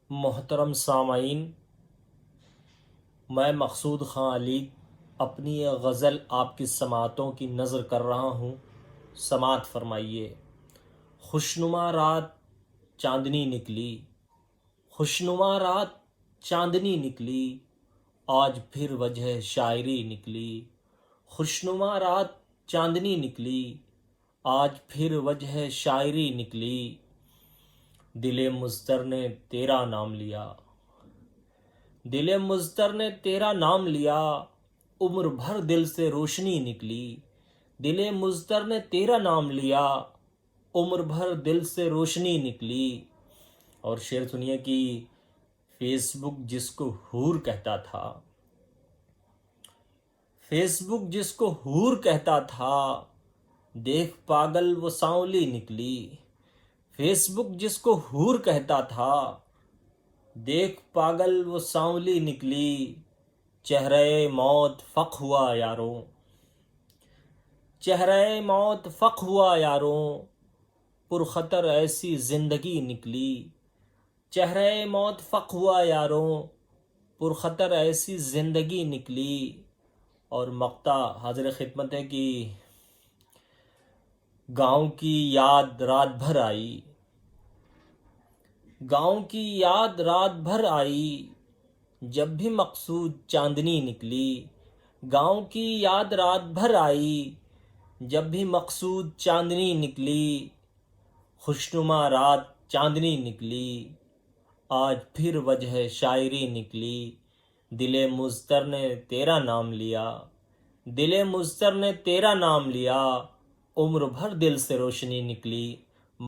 محترم سامعین، میں مقصود خان علی اپنی یہ غزل آپ کی سماعتوں کی نظر کر رہا ہوں، سماعت فرمائیے۔ خوشنما رات چاندنی نکلی، خوشنما رات چاندنی نکلی، آج پھر وجہ شاعری نکلی۔ خوشنما رات چاندنی نکلی، آج پھر وجہ شاعری نکلی۔ دل مضطر نے تیرا نام لیا، دل مضطر نے تیرا نام لیا، عمر بھر دل سے روشنی نکلی۔ دل مضطر نے تیرا نام لیا، عمر بھر دل سے روشنی نکلی۔ اور شعر سنیے کہ فیس بک جس کو حور کہتا تھا، فیس بک جس کو حور کہتا تھا، دیکھ پاگل وہ سانولی نکلی۔ فیس بک جس کو حور کہتا تھا، دیکھ پاگل وہ سانولی نکلی۔ چہرہ موت فق ہوا یاروں، چہرہ موت فق ہوا یاروں، پرخطر ایسی زندگی نکلی۔ چہرہ موت فق ہوا یاروں، پرخطر ایسی زندگی نکلی۔ اور مقطع حاضر خدمت ہے کہ گاؤں کی یاد رات بھر آئی، گاؤں کی یاد رات بھر آئی، جب بھی مقصود چاندنی نکلی۔ گاؤں کی یاد رات بھر آئی، جب بھی مقصود چاندنی نکلی۔ خوشنما رات چاندنی نکلی، آج پھر وجہ شاعری نکلی۔ دل مضطر نے تیرا نام لیا، دل مضطر نے تیرا نام لیا، عمر بھر دل سے روشنی نکلی۔